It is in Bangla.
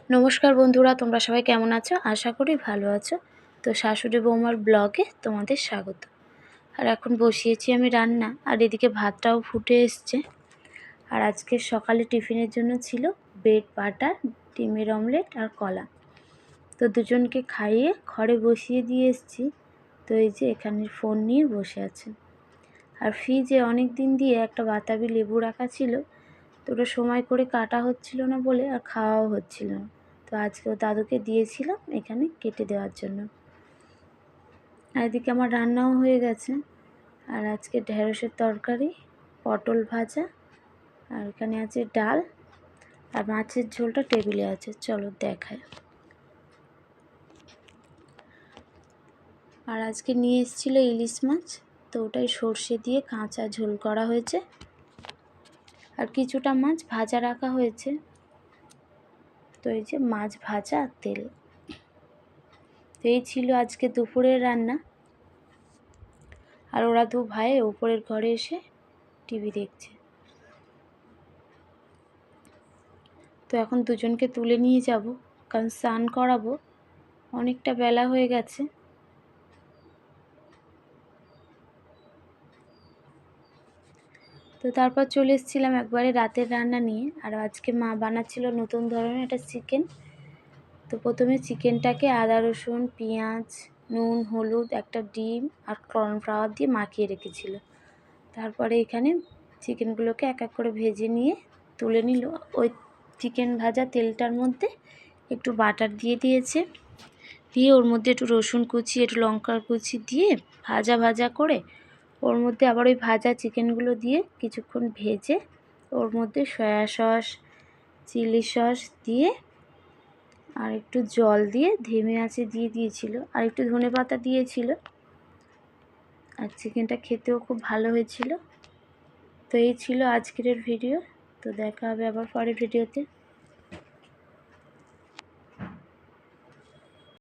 নমস্কার বন্ধুরা, তোমরা সবাই কেমন আছো? আশা করি ভালো আছো। তো শাশুড়ি বৌমার ব্লগে তোমাদের স্বাগত। আর এখন বসিয়েছি আমি রান্না, আর এদিকে ভাতটাও ফুটে এসছে। আর আজকে সকালে টিফিনের জন্য ছিল ব্রেড বাটার, ডিমের অমলেট আর কলা। তো দুজনকে খাইয়ে ঘরে বসিয়ে দিয়ে এসছি। তো এই যে এখানে ফোন নিয়ে বসে আছে। আর ফ্রিজে অনেক দিন দিয়ে একটা বাতাবি লেবু রাখা ছিল, তো ওটা সময় করে কাটা হচ্ছিল না বলে আর খাওয়াও হচ্ছিল না। তো আজকে ও দাদুকে দিয়েছিলাম এখানে কেটে দেওয়ার জন্য। আর এদিকে আমার রান্নাও হয়ে গেছে। আর আজকে ঢেঁড়সের তরকারি, পটল ভাজা, আর এখানে আছে ডাল, আর মাছের ঝোলটা টেবিলে আছে, চলো দেখায়। আর আজকে নিয়ে এসেছিলো ইলিশ মাছ, তো ওটাই সর্ষে দিয়ে কাঁচা ঝোল করা হয়েছে। আর কিছুটা মাছ ভাজা রাখা হয়েছে। তো এই যে মাছ ভাজা আর তেল, এই ছিল আজকে দুপুরের রান্না। আর ওরা দু ভাই উপরের ঘরে এসে টিভি দেখছে। তো এখন দুজনকে তুলে নিয়ে যাব, কারণ স্নান করাবো, অনেকটা বেলা হয়ে গেছে। তো তারপর চলে এসেছিলাম একবারে রাতের রান্না নিয়ে। আর আজকে মা বানাচ্ছিল নতুন ধরনের একটা চিকেন। তো প্রথমে চিকেনটাকে আদা রসুন পেঁয়াজ নুন হলুদ একটা ডিম আর কর্নফ্লাওয়ার দিয়ে মাখিয়ে রেখেছিল। তারপরে এখানে চিকেনগুলোকে এক এক করে ভেজে নিয়ে তুলে নিল। ওই চিকেন ভাজা তেলটার মধ্যে একটু বাটার দিয়ে দিয়েছে, দিয়ে ওর মধ্যে একটু রসুন কুচি একটু লঙ্কার কুচি দিয়ে ভাজা ভাজা করে ওর মধ্যে আবার ওই ভাজা চিকেনগুলো দিয়ে কিছুক্ষণ ভেজে ওর মধ্যে সয়া সস চিলি সস দিয়ে আর একটু জল দিয়ে ধিমে আঁচে দিয়ে দিয়েছিল, আর একটু ধনেপাতা দিয়েছিল। আর চিকেনটা খেতেও খুব ভালো হয়েছিল। তো এই ছিল আজকের ভিডিও। তো দেখা হবে আবার পরের ভিডিওতে।